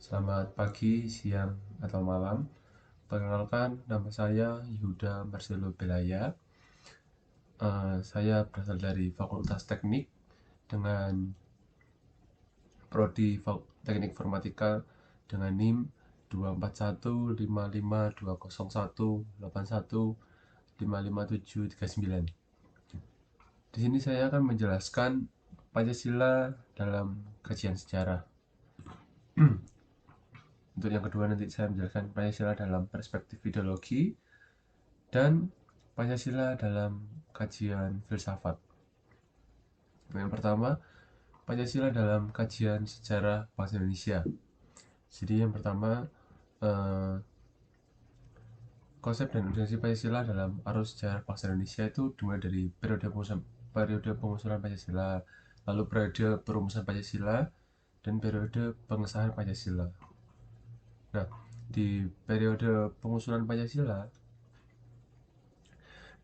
Selamat pagi, siang, atau malam. Perkenalkan, nama saya Yuda Marcelo Belaya. Saya berasal dari Fakultas Teknik dengan Prodi Teknik Informatika dengan NIM 241552018155739. Di sini saya akan menjelaskan Pancasila dalam kajian sejarah. Untuk yang kedua nanti saya menjelaskan Pancasila dalam perspektif ideologi dan Pancasila dalam kajian filsafat. Yang pertama, Pancasila dalam kajian sejarah bangsa Indonesia. Jadi yang pertama, eh, konsep dan organisasi Pancasila dalam arus sejarah bangsa Indonesia itu dimulai dari periode pengusulan Pancasila, lalu periode perumusan Pancasila, dan periode pengesahan Pancasila. Nah, di periode pengusulan Pancasila,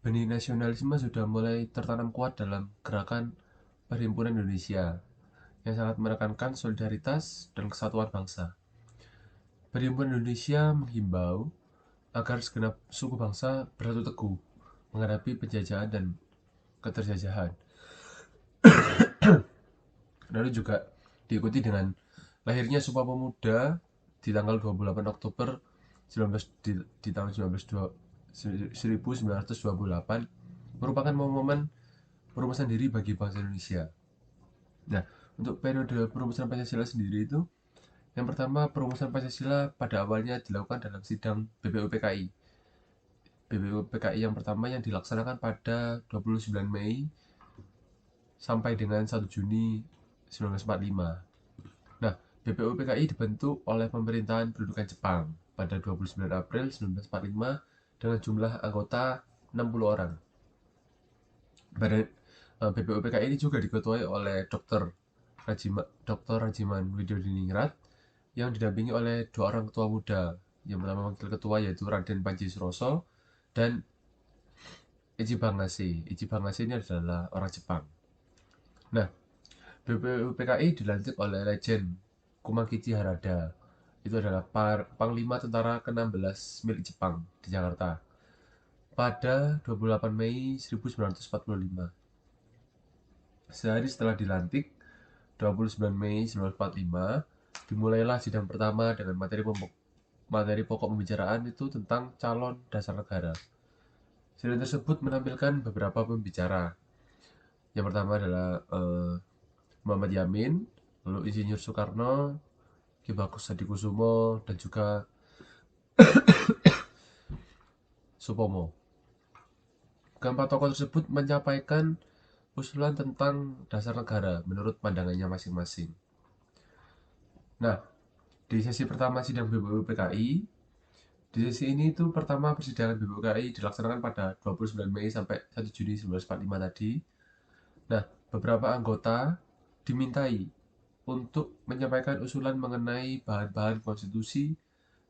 benih nasionalisme sudah mulai tertanam kuat dalam gerakan Perhimpunan Indonesia yang sangat menekankan solidaritas dan kesatuan bangsa. Perhimpunan Indonesia menghimbau agar segenap suku bangsa bersatu teguh menghadapi penjajahan dan keterjajahan. Lalu juga diikuti dengan lahirnya Sumpah Pemuda di tanggal 28 Oktober 19, di tahun 1928 merupakan momen perumusan diri bagi bangsa Indonesia. Nah, untuk periode perumusan Pancasila sendiri itu, yang pertama, perumusan Pancasila pada awalnya dilakukan dalam sidang BPUPKI. BPUPKI yang pertama yang dilaksanakan pada 29 Mei sampai dengan 1 Juni 1945. Nah, BPUPKI dibentuk oleh pemerintahan pendudukan Jepang pada 29 April 1945 dengan jumlah anggota 60 orang. Badan BPUPKI ini juga diketuai oleh Dr. Rajiman Widodiningrat yang didampingi oleh dua orang ketua muda. Yang pertama wakil ketua yaitu Raden Panji Suroso dan Ichiban Ngase. Ichiban Ngase ini adalah orang Jepang. Nah, BPUPKI dilantik oleh Legend Kumakichi Harada. Itu adalah Panglima Tentara ke-16 milik Jepang di Jakarta pada 28 Mei 1945. Sehari setelah dilantik, 29 Mei 1945, dimulailah sidang pertama dengan materi pokok pembicaraan itu tentang calon dasar negara. Sidang tersebut menampilkan beberapa pembicara. Yang pertama adalah Muhammad Yamin, lalu Insinyur Soekarno, Ki Bagus Hadikusumo, dan juga Supomo. Keempat tokoh tersebut menyampaikan usulan tentang dasar negara menurut pandangannya masing-masing. Nah, di sesi pertama sidang BPUPKI, di sesi ini itu pertama persidangan BPUPKI dilaksanakan pada 29 Mei sampai 1 Juni 1945 tadi. Nah, beberapa anggota dimintai untuk menyampaikan usulan mengenai bahan-bahan konstitusi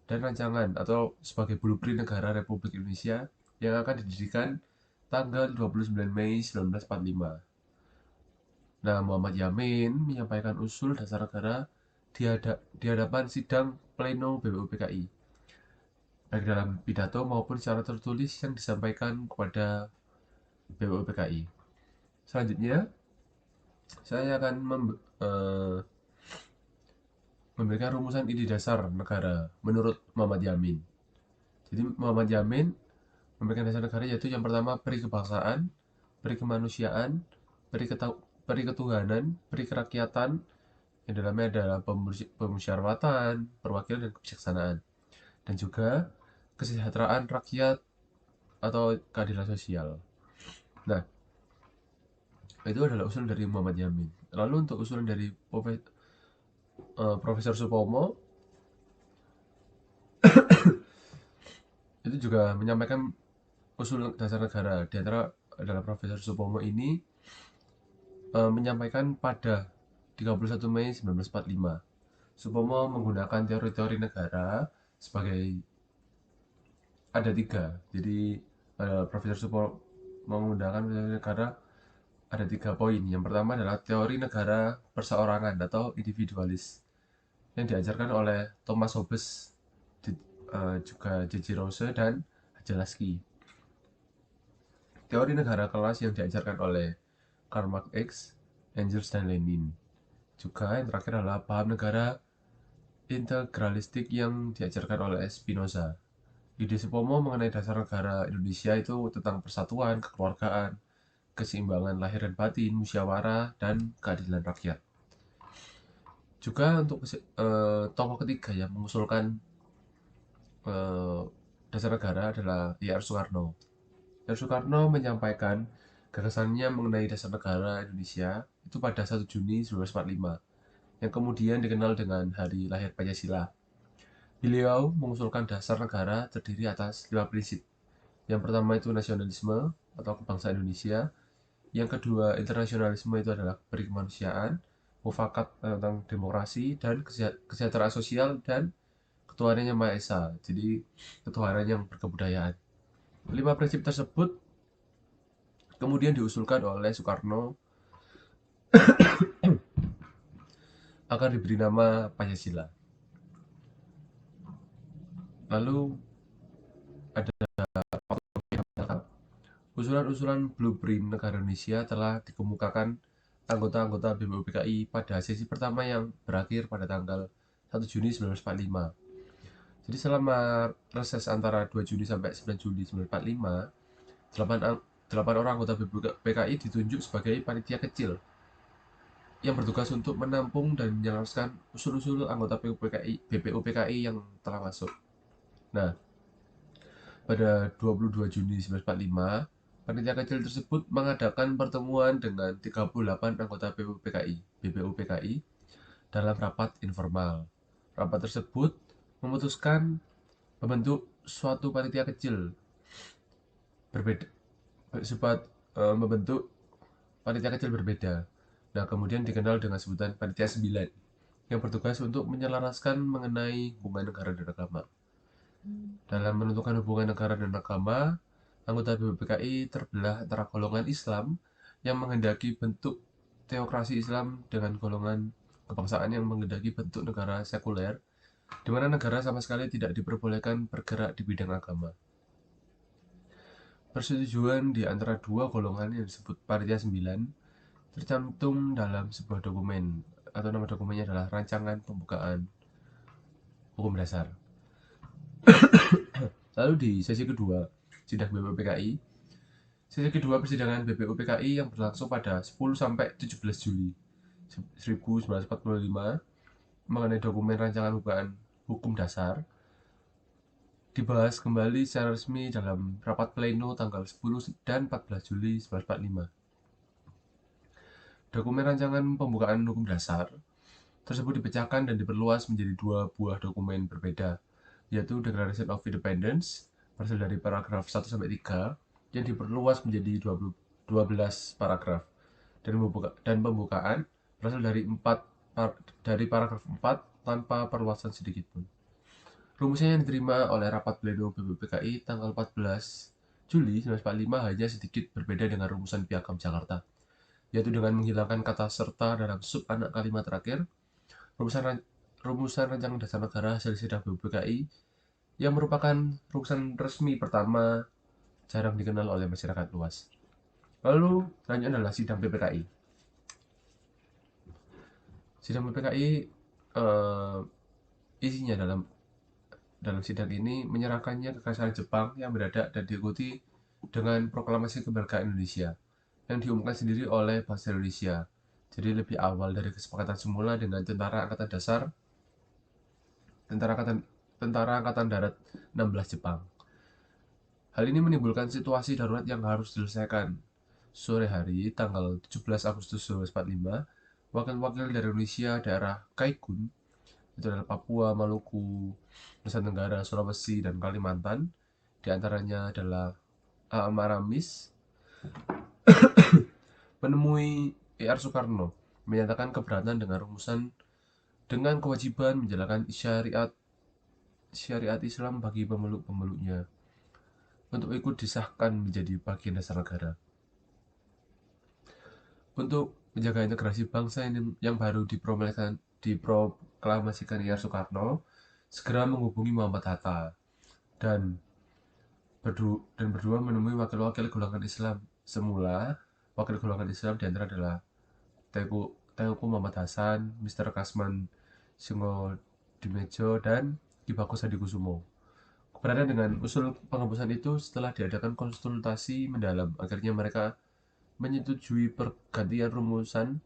dan rancangan atau sebagai blueprint negara Republik Indonesia yang akan didirikan tanggal 29 Mei 1945. Nah, Muhammad Yamin menyampaikan usul dasar negara di hadapan sidang pleno BPUPKI, baik dalam pidato maupun secara tertulis yang disampaikan kepada BPUPKI. Selanjutnya, saya akan memberikan rumusan ide dasar negara menurut Muhammad Yamin. Jadi Muhammad Yamin memberikan dasar negara yaitu yang pertama peri kebangsaan, peri kemanusiaan, peri ketuhanan, peri kerakyatan, yang dalamnya adalah pemusyawaratan, perwakilan, dan kebijaksanaan, dan juga kesejahteraan rakyat atau keadilan sosial. Nah, itu adalah usulan dari Muhammad Yamin. Lalu untuk usulan dari Profesor Supomo itu juga menyampaikan usul dasar negara. Di antara adalah Profesor Supomo ini menyampaikan pada 31 Mei 1945. Supomo menggunakan teori-teori negara sebagai ada tiga. Jadi Profesor Supomo menggunakan teori negara ada 3 poin. Yang pertama adalah teori negara perseorangan atau individualis. yang diajarkan oleh Thomas Hobbes, juga J.J. Rose dan Jelaski. Teori negara kelas yang diajarkan oleh Karl Marx, Engels, dan Lenin. Juga yang terakhir adalah paham negara integralistik yang diajarkan oleh Spinoza. Ide Supomo mengenai dasar negara Indonesia itu tentang persatuan, kekeluargaan, keseimbangan lahir dan batin, musyawarah, dan keadilan rakyat. Juga untuk tokoh ketiga yang mengusulkan dasar negara adalah I.R. Soekarno. I.R. Soekarno menyampaikan gagasannya mengenai dasar negara Indonesia itu pada 1 Juni 1945, yang kemudian dikenal dengan Hari Lahir Pancasila. Beliau mengusulkan dasar negara terdiri atas 5 prinsip. Yang pertama itu nasionalisme atau kebangsaan Indonesia. Yang kedua, internasionalisme itu adalah berkemanusiaan, mufakat tentang demokrasi, dan kesejahteraan sosial, dan ketuhanan yang Maha Esa. Jadi, ketuhanan yang berkebudayaan. 5 prinsip tersebut kemudian diusulkan oleh Soekarno agar diberi nama Pancasila. Lalu ada usulan-usulan blueprint negara Indonesia telah dikemukakan anggota-anggota BPUPKI pada sesi pertama yang berakhir pada tanggal 1 Juni 1945. Jadi selama reses antara 2 Juni sampai 9 Juli 1945, 8 orang anggota BPUPKI ditunjuk sebagai panitia kecil yang bertugas untuk menampung dan menjelaskan usul-usul anggota BPUPKI yang telah masuk. Nah, pada 22 Juni 1945, panitia kecil tersebut mengadakan pertemuan dengan 38 anggota BPUPKI dalam rapat informal. Rapat tersebut memutuskan membentuk suatu panitia kecil berbeda, membentuk panitia kecil berbeda. Nah, kemudian dikenal dengan sebutan panitia 9 yang bertugas untuk menyelaraskan mengenai hubungan negara dan agama. Dalam menentukan hubungan negara dan agama, anggota BPUPKI terbelah antara golongan Islam yang menghendaki bentuk teokrasi Islam dengan golongan kebangsaan yang menghendaki bentuk negara sekuler, di mana negara sama sekali tidak diperbolehkan bergerak di bidang agama. Persetujuan di antara dua golongan yang disebut Panitia 9 tercantum dalam sebuah dokumen, atau nama dokumennya adalah Rancangan Pembukaan Hukum Dasar. Lalu di sesi kedua sidang BPUPKI, sesi kedua persidangan BPUPKI yang berlangsung pada 10 sampai 17 Juli 1945 mengenai dokumen Rancangan Pembukaan Hukum Dasar dibahas kembali secara resmi dalam rapat pleno tanggal 10 dan 14 Juli 1945. Dokumen Rancangan Pembukaan Hukum Dasar tersebut dipecahkan dan diperluas menjadi dua buah dokumen berbeda, yaitu Declaration of Independence berasal dari paragraf 1 sampai 3 yang diperluas menjadi 12 paragraf, dan pembukaan berasal dari paragraf 4 tanpa perluasan sedikit pun. Rumusnya yang diterima oleh rapat pleno BPUPKI tanggal 14 Juli 1945 hanya sedikit berbeda dengan rumusan Piagam Jakarta, yaitu dengan menghilangkan kata serta dalam sub anak kalimat terakhir. Rumusan Rancangan Dasar Negara hasil sidang BPUPKI yang merupakan rumusan resmi pertama jarang dikenal oleh masyarakat luas. Lalu selanjutnya adalah sidang PPKI. Sidang PPKI isinya dalam sidang ini menyerahkannya kekaisaran Jepang yang mendadak dan diikuti dengan proklamasi kemerdekaan Indonesia yang diumumkan sendiri oleh bangsa Indonesia. Jadi lebih awal dari kesepakatan semula dengan Tentara Angkatan Dasar, Tentara Angkatan Darat 16 Jepang. Hal ini menimbulkan situasi darurat yang harus diselesaikan. Sore hari, tanggal 17 Agustus 1945, wakil-wakil dari Indonesia daerah Kaikun, itu adalah Papua, Maluku, Nusa Tenggara, Sulawesi, dan Kalimantan, diantaranya adalah Amaramis, menemui I.R. Soekarno, menyatakan keberatan dengan rumusan dengan kewajiban menjalankan syariat Islam bagi pemeluk-pemeluknya untuk ikut disahkan menjadi bagian dasar negara. Untuk menjaga integrasi bangsa yang baru diproklamasikan IR Soekarno segera menghubungi Muhammad Hatta dan berdua menemui wakil-wakil golongan Islam. Semula, wakil golongan Islam diantara adalah Teuku Muhammad Hasan, Mr. Kasman Singo dan Ki Bagus Hadikusumo. Keberatan dengan usul penghapusan itu setelah diadakan konsultasi mendalam. Akhirnya mereka menyetujui pergantian rumusan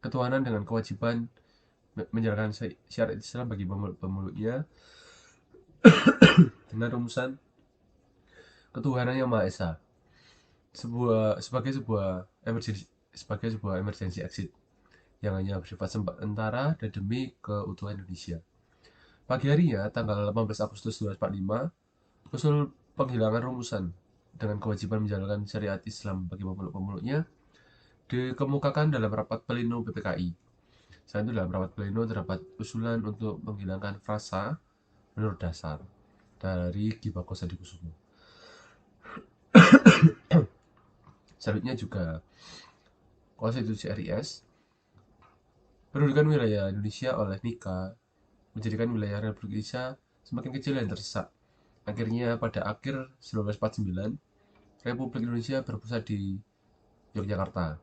ketuhanan dengan kewajiban menjalankan syariat Islam bagi pemeluknya dengan rumusan ketuhanan yang Maha Esa sebagai sebuah emergency exit yang hanya bersifat sementara dan demi keutuhan Indonesia. Pagi harinya, tanggal 18 Agustus 2045, usul penghilangan rumusan dengan kewajiban menjalankan syariat Islam bagi pemeluk-pemeluknya dikemukakan dalam rapat pleno PPKI. Selain itu, dalam rapat pleno terdapat usulan untuk menghilangkan frasa menurut dasar dari Ki Bagus Hadikusumo. Selanjutnya juga Konstitusi RIS, pendudukan wilayah Indonesia oleh Nika menjadikan wilayah Republik Indonesia semakin kecil dan tersesak. Akhirnya pada akhir 1949, Republik Indonesia berpusat di Yogyakarta.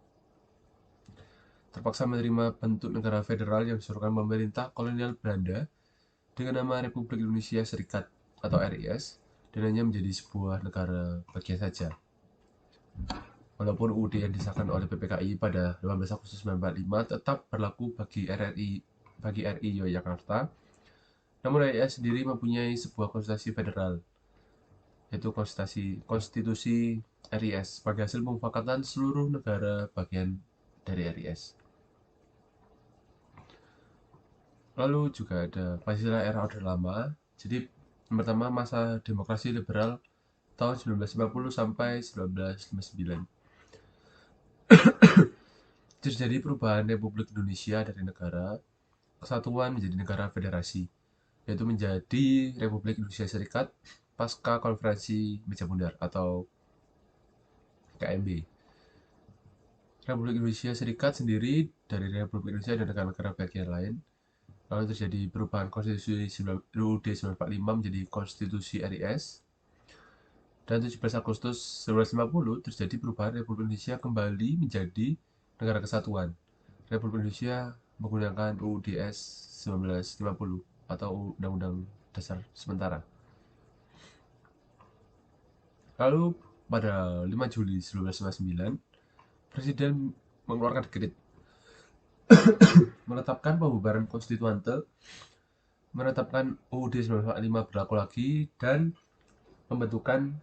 Terpaksa menerima bentuk negara federal yang disuruhkan pemerintah kolonial Belanda dengan nama Republik Indonesia Serikat atau RIS dan hanya menjadi sebuah negara bagian saja. Walaupun UUD yang disahkan oleh PPKI pada 18 Agustus 1945 tetap berlaku bagi RI Yogyakarta, namun RIS sendiri mempunyai sebuah konstitusi federal, yaitu konstitusi RIS sebagai hasil pemufakatan seluruh negara bagian dari RIS. Lalu juga ada Pancasila era Orde Lama. Jadi yang pertama masa demokrasi liberal tahun 1950 sampai 1959. Terjadi perubahan Republik Indonesia dari negara kesatuan menjadi negara federasi, yaitu menjadi Republik Indonesia Serikat pasca Konferensi Meja Bundar atau KMB. Republik Indonesia Serikat sendiri dari Republik Indonesia dan negara-negara bagian lain. Lalu terjadi perubahan konstitusi UUD 1945 menjadi konstitusi RIS. Dan 17 Agustus 1950 terjadi perubahan Republik Indonesia kembali menjadi negara kesatuan. Republik Indonesia menggunakan UUDS 1950 atau Undang-Undang Dasar Sementara. Lalu pada 5 Juli 1999, Presiden mengeluarkan dekret menetapkan pembubaran konstituante, menetapkan UUD 1945 berlaku lagi, dan pembentukan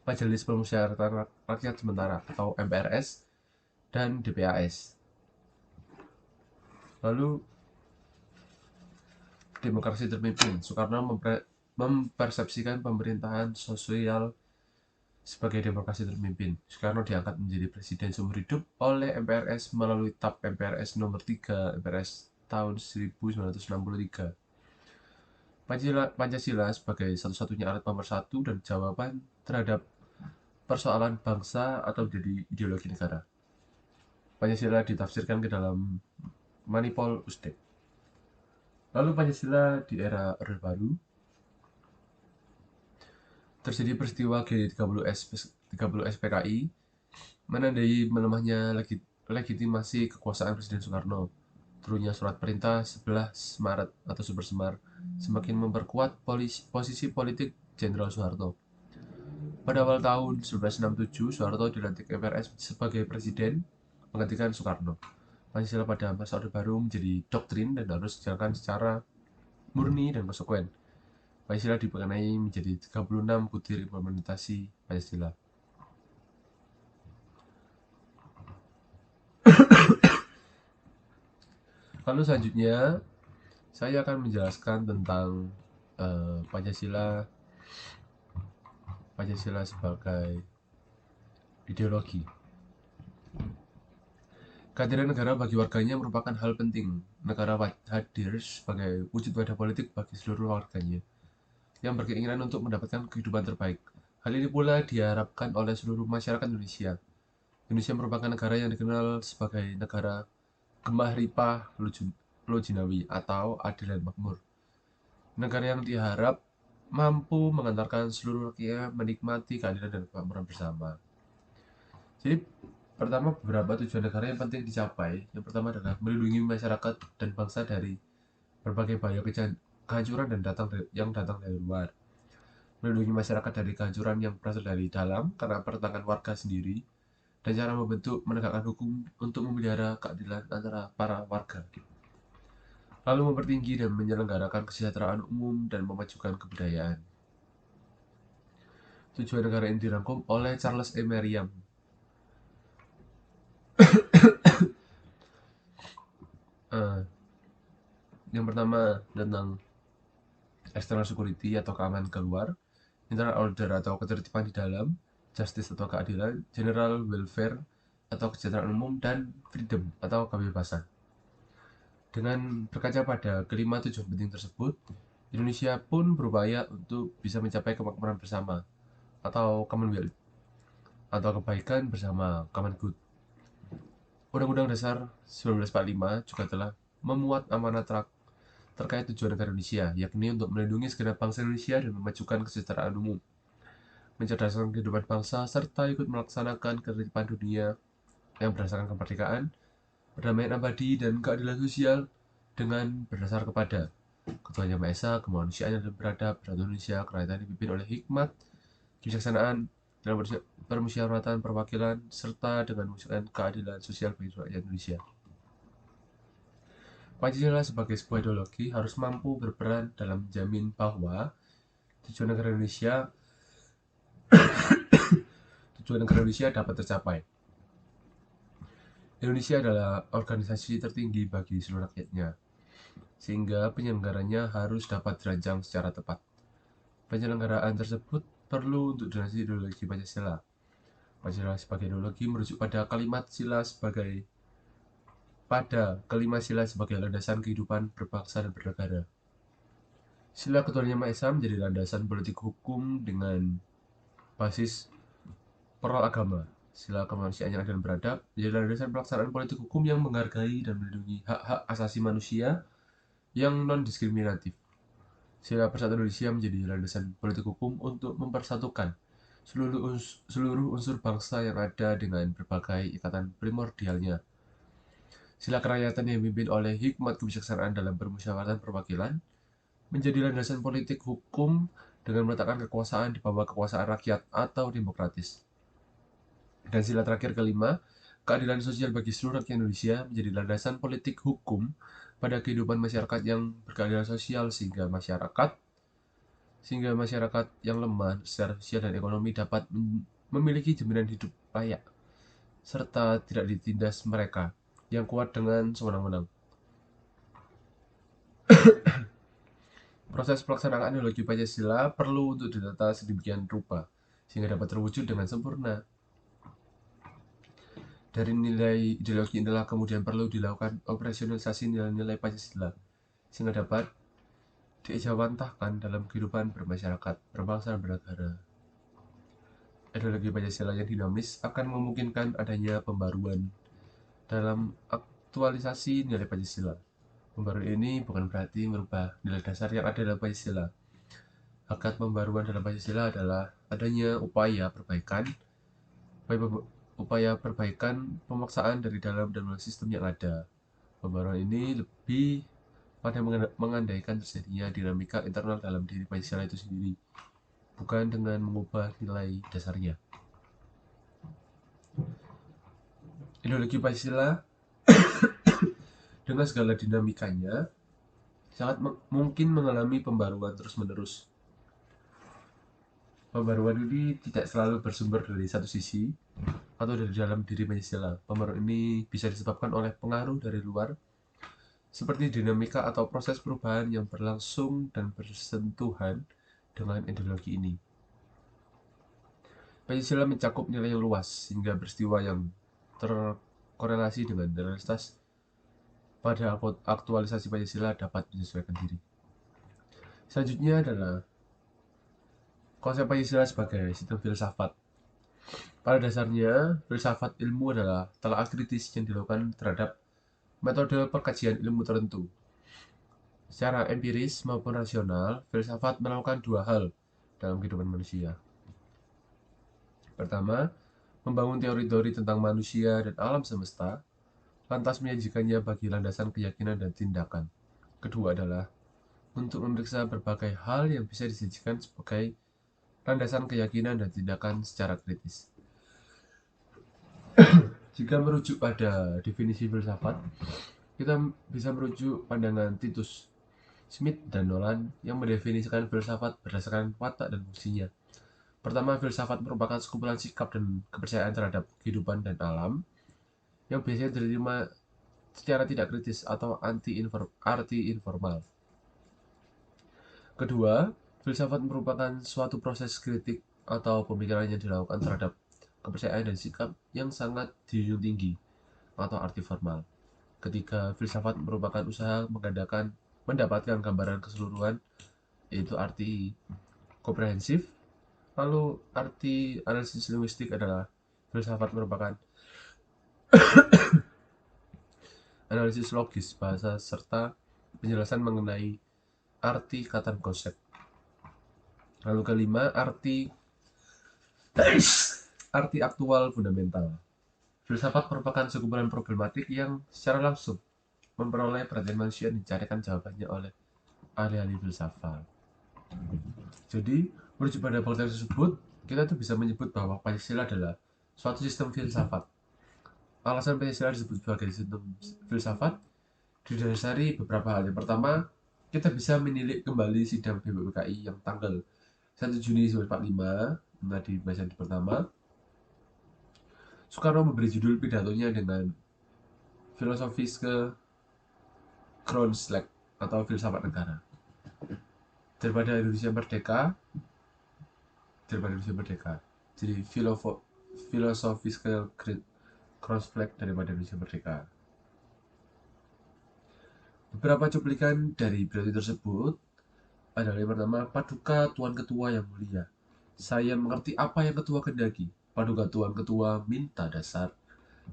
Majelis Permusyawaratan Rakyat Sementara atau MPRS dan DPAS. Lalu demokrasi terpimpin. Soekarno mempersepsikan pemerintahan sosial sebagai demokrasi terpimpin. Soekarno diangkat menjadi presiden seumur hidup oleh MPRS melalui TAP MPRS nomor 3 MPRS tahun 1963. Pancasila sebagai satu-satunya alat pemersatu dan jawaban terhadap persoalan bangsa atau jadi ideologi negara. Pancasila ditafsirkan ke dalam Manipol Usdek. Lalu Pancasila di era Orde Baru, terjadi peristiwa G30S PKI menandai melemahnya legitimasi kekuasaan Presiden Soekarno. Turunnya surat perintah 11 Maret atau Super Semar semakin memperkuat posisi politik Jenderal Soeharto. Pada awal tahun 1967, Soeharto dilantik MPRS sebagai presiden menggantikan Soekarno. Pancasila pada masa Orde Baru menjadi doktrin dan harus dijalankan secara murni dan konsekuen. Pancasila dimaknai menjadi 36 butir implementasi Pancasila. Lalu selanjutnya, saya akan menjelaskan tentang Pancasila sebagai ideologi. Kehadiran negara bagi warganya merupakan hal penting. Negara hadir sebagai wujud wadah politik bagi seluruh warganya yang berkeinginan untuk mendapatkan kehidupan terbaik. Hal ini pula diharapkan oleh seluruh masyarakat Indonesia. Indonesia merupakan negara yang dikenal sebagai negara Gemah Ripah Lojinawi atau adil dan makmur. Negara yang diharap mampu mengantarkan seluruh rakyatnya menikmati keadilan dan kemakmuran bersama. Jadi pertama beberapa tujuan negara yang penting dicapai. Yang pertama adalah melindungi masyarakat dan bangsa dari berbagai bahaya kehancuran yang datang dari luar. Melindungi masyarakat dari kehancuran yang berasal dari dalam karena pertentangan warga sendiri, dan cara menegakkan hukum untuk memelihara keadilan antara para warga. Lalu mempertinggi dan menyelenggarakan kesejahteraan umum dan memajukan kebudayaan. Tujuan negara ini dirangkum oleh Charles E. Merriam. Yang pertama tentang external security atau keamanan keluar, internal order atau ketertiban di dalam, justice atau keadilan, general welfare atau kesejahteraan umum, dan freedom atau kebebasan. Dengan berkaca pada kelima tujuan penting tersebut, Indonesia pun berupaya untuk bisa mencapai kemakmuran bersama atau Commonwealth atau kebaikan bersama, common good. Undang-Undang Dasar 1945 juga telah memuat amanat terkait tujuan negara Indonesia, yakni untuk melindungi segenap bangsa Indonesia dan memajukan kesejahteraan umum, mencerdaskan kehidupan bangsa, serta ikut melaksanakan ketertiban dunia yang berdasarkan kemerdekaan, perdamaian abadi, dan keadilan sosial dengan berdasar kepada Ketuhanan Yang Maha Esa, kemanusiaan yang beradab, bersatu Indonesia, kerajaan dipimpin oleh hikmat, kebijaksanaan, dalam permusyawaratan perwakilan, serta dengan mewujudkan keadilan sosial bagi rakyat Indonesia. Pancasila sebagai sebuah ideologi harus mampu berperan dalam menjamin bahwa tujuan negara Indonesia dapat tercapai. Indonesia adalah organisasi tertinggi bagi seluruh rakyatnya, sehingga penyelenggaranya harus dapat dirancang secara tepat. Penyelenggaraan tersebut perlu untuk dinasti ideologi Pancasila. Pancasila sebagai ideologi merujuk pada kelima sila sebagai landasan kehidupan berbangsa dan bernegara. Sila Ketuhanan Yang Maha Esa menjadi landasan politik hukum dengan basis moral agama. Sila kemanusiaan yang adil dan beradab menjadi landasan pelaksanaan politik hukum yang menghargai dan melindungi hak-hak asasi manusia yang non-diskriminatif. Sila Persatuan Indonesia menjadi landasan politik hukum untuk mempersatukan seluruh unsur bangsa yang ada dengan berbagai ikatan primordialnya. Sila kerakyatan yang dipimpin oleh hikmat kebijaksanaan dalam permusyawaratan perwakilan menjadi landasan politik hukum dengan meletakkan kekuasaan di bawah kekuasaan rakyat atau demokratis. Dan sila terakhir kelima, keadilan sosial bagi seluruh rakyat Indonesia menjadi landasan politik hukum pada kehidupan masyarakat yang berkeadilan sosial sehingga masyarakat yang lemah secara sosial dan ekonomi dapat memiliki jaminan hidup layak serta tidak ditindas mereka yang kuat dengan sewenang-wenang. Proses pelaksanaan ideologi Pancasila perlu untuk ditata sedemikian rupa sehingga dapat terwujud dengan sempurna. Dari nilai ideologi inilah kemudian perlu dilakukan operasionalisasi nilai-nilai Pancasila sehingga dapat diejawantahkan dalam kehidupan bermasyarakat, berbangsa, dan bernegara. Ideologi Pancasila yang dinamis akan memungkinkan adanya pembaruan dalam aktualisasi nilai Pancasila. Pembaruan ini bukan berarti merubah nilai dasar yang ada dalam Pancasila. Hakikat pembaruan dalam Pancasila adalah adanya upaya perbaikan pemaksaan dari dalam dan melalui sistem yang ada. Pembaruan ini lebih pada mengandaikan terjadinya dinamika internal dalam diri Pancasila itu sendiri, bukan dengan mengubah nilai dasarnya. Ideologi Pancasila dengan segala dinamikanya sangat mungkin mengalami pembaruan terus-menerus. Pembaruan ini tidak selalu bersumber dari satu sisi atau dari dalam diri Pancasila. Pembaruan ini bisa disebabkan oleh pengaruh dari luar, seperti dinamika atau proses perubahan yang berlangsung dan bersentuhan dengan ideologi ini. Pancasila mencakup nilai yang luas, sehingga peristiwa yang terkorelasi dengan realitas pada aktualisasi Pancasila dapat menyesuaikan diri. Selanjutnya adalah konsep Pancasila sebagai sistem filsafat. Pada dasarnya, filsafat ilmu adalah telaah kritis yang dilakukan terhadap metode pengkajian ilmu tertentu. Secara empiris maupun rasional, filsafat melakukan dua hal dalam kehidupan manusia. Pertama, membangun teori-teori tentang manusia dan alam semesta, lantas menyajikannya bagi landasan keyakinan dan tindakan. Kedua adalah untuk memeriksa berbagai hal yang bisa disajikan sebagai landasan keyakinan dan tindakan secara kritis. Jika merujuk pada definisi filsafat, kita bisa merujuk pandangan Titus, Smith, dan Nolan yang mendefinisikan filsafat berdasarkan watak dan fungsinya. Pertama, filsafat merupakan sekumpulan sikap dan kepercayaan terhadap kehidupan dan alam yang biasanya diterima secara tidak kritis atau arti informal. Kedua, filsafat merupakan suatu proses kritik atau pemikiran yang dilakukan terhadap kepercayaan dan sikap yang sangat dijunjung tinggi atau arti formal. Ketiga, filsafat merupakan usaha mendapatkan gambaran keseluruhan, yaitu arti komprehensif. Lalu arti analisis linguistik adalah filsafat merupakan analisis logis bahasa serta penjelasan mengenai arti kata dan konsep. Lalu kelima, arti aktual fundamental. Filsafat merupakan sekumpulan problematik yang secara langsung memperoleh perhatian manusia dan dicarikan jawabannya oleh ahli-ahli filsafat. Jadi, merujuk pada pengertian tersebut, kita tuh bisa menyebut bahwa Pancasila adalah suatu sistem filsafat. Alasan Pancasila disebut sebagai sistem filsafat didasari beberapa hal. Yang pertama, kita bisa menilik kembali sidang BPUPKI yang tanggal 1 Juni 1945, tadi bahasan pertama. Soekarno memberi judul pidatonya dengan filosofis ke Kroonslag atau filsafat negara. Daripada Indonesia merdeka. Jadi filosofis ke Kroonslag daripada Indonesia merdeka. Beberapa cuplikan dari pidato tersebut adalah yang pertama, Paduka Tuan Ketua yang mulia. Saya mengerti apa yang Ketua kendaki. Paduka Tuan Ketua minta dasar,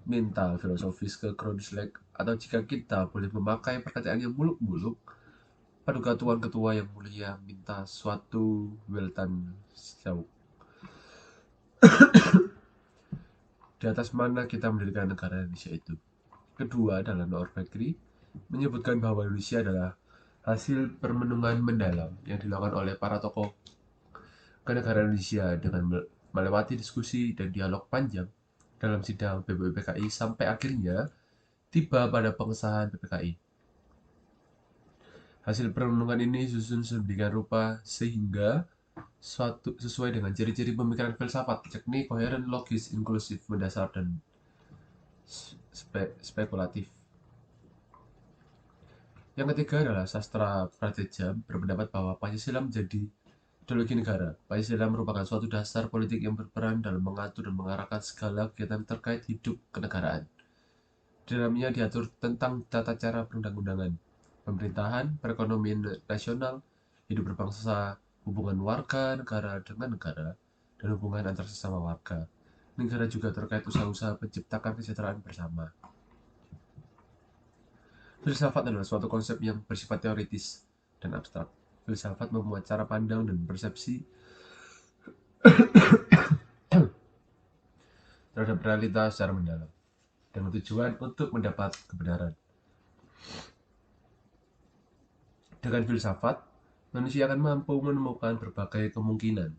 minta filosofis ke Kroonslag, atau jika kita boleh memakai perkataan yang muluk-muluk, Paduka Tuan Ketua yang mulia minta suatu Weltan Sjauw. Di atas mana kita mendirikan negara Indonesia itu. Kedua adalah Norbergri menyebutkan bahwa Indonesia adalah hasil permenungan mendalam yang dilakukan oleh para tokoh kenegaraan Indonesia dengan melewati diskusi dan dialog panjang dalam sidang BPUPKI sampai akhirnya tiba pada pengesahan PPKI. Hasil perenungan ini susun sedemikian rupa sehingga sesuai dengan ciri-ciri pemikiran filsafat, yakni koheren, logis, inklusif, mendasar, dan spekulatif. Yang ketiga adalah sastra Prateja berpendapat bahwa Pancasila menjadi ideologi negara. Pancasila merupakan suatu dasar politik yang berperan dalam mengatur dan mengarahkan segala kegiatan terkait hidup kenegaraan. Di dalamnya diatur tentang tata cara perundang-undangan, pemerintahan, perekonomian nasional, hidup berbangsa, hubungan warga negara dengan negara, dan hubungan antar sesama warga. Negara juga terkait usaha-usaha menciptakan kesejahteraan bersama. Filsafat adalah suatu konsep yang bersifat teoritis dan abstrak. Filsafat memuat cara pandang dan persepsi terhadap realitas secara mendalam, dengan tujuan untuk mendapat kebenaran. Dengan filsafat, manusia akan mampu menemukan berbagai kemungkinan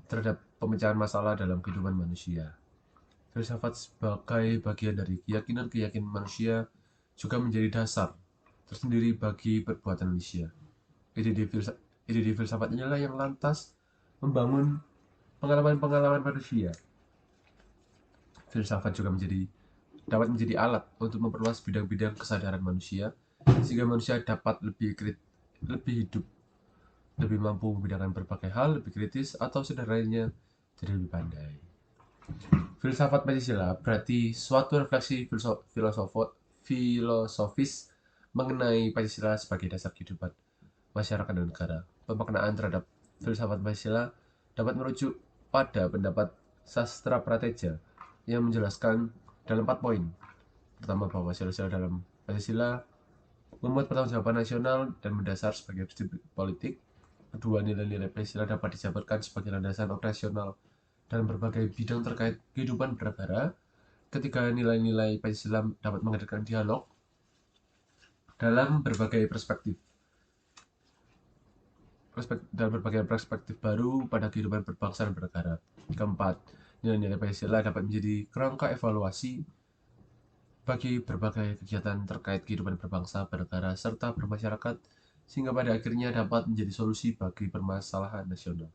terhadap pemecahan masalah dalam kehidupan manusia. Filsafat sebagai bagian dari keyakinan-keyakinan manusia juga menjadi dasar tersendiri bagi perbuatan manusia. Ide filsafat inilah yang lantas membangun pengalaman-pengalaman manusia. Filsafat juga dapat menjadi alat untuk memperluas bidang-bidang kesadaran manusia sehingga manusia dapat lebih hidup, lebih mampu membedakan berbagai hal, lebih kritis, atau sederhananya jadi lebih pandai. Filsafat Pancasila berarti suatu refleksi filosofis mengenai Pancasila sebagai dasar kehidupan masyarakat dan negara. Pemaknaan terhadap filsafat Pancasila dapat merujuk pada pendapat sastra Prateja yang menjelaskan dalam 4 poin. Pertama, bahwa sila-sila dalam Pancasila memuat pertanggungjawaban nasional dan mendasar sebagai prinsip politik. Kedua, nilai-nilai Pancasila dapat dijabarkan sebagai landasan operasional dalam berbagai bidang terkait kehidupan bernegara. Ketiga, nilai-nilai Pancasila dapat menghadirkan dialog dalam berbagai perspektif baru pada kehidupan berbangsa dan bernegara. Keempat, nilai-nilai Pancasila dapat menjadi kerangka evaluasi bagi berbagai kegiatan terkait kehidupan berbangsa, bernegara, serta bermasyarakat, sehingga pada akhirnya dapat menjadi solusi bagi permasalahan nasional.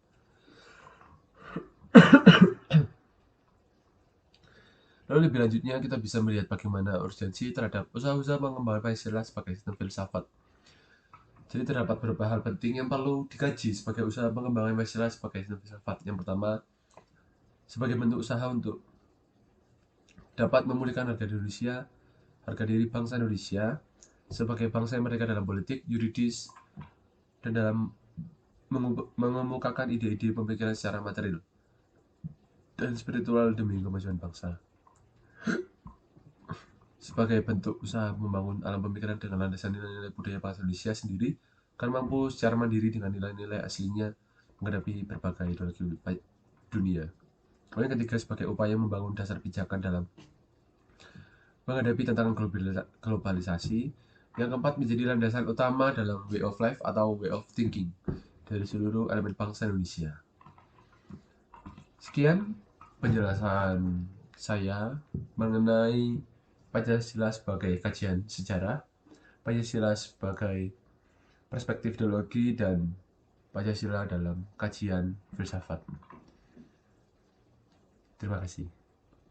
Lalu lebih lanjutnya kita bisa melihat bagaimana urgensi terhadap usaha-usaha mengembangkan Pancasila sebagai sistem filsafat. Jadi terdapat beberapa hal penting yang perlu dikaji sebagai usaha pengembangan Pancasila sebagai sistem filsafat. Yang pertama, sebagai bentuk usaha untuk dapat memulihkan harga diri bangsa Indonesia sebagai bangsa yang merdeka dalam politik, yuridis, dan dalam mengemukakan ide-ide pemikiran secara material dan spiritual demi kemajuan bangsa. Sebagai bentuk usaha membangun alam pemikiran dengan landasan nilai-nilai budaya bangsa Indonesia sendiri, akan mampu secara mandiri dengan nilai-nilai aslinya menghadapi berbagai ideologi dunia. Kemudian ketiga, sebagai upaya membangun dasar pijakan dalam menghadapi tantangan globalisasi. Yang keempat, menjadi landasan utama dalam way of life atau way of thinking dari seluruh elemen bangsa Indonesia. Sekian penjelasan saya mengenai Pancasila sebagai kajian sejarah, Pancasila sebagai perspektif ideologi, dan Pancasila dalam kajian filsafat. Terima kasih.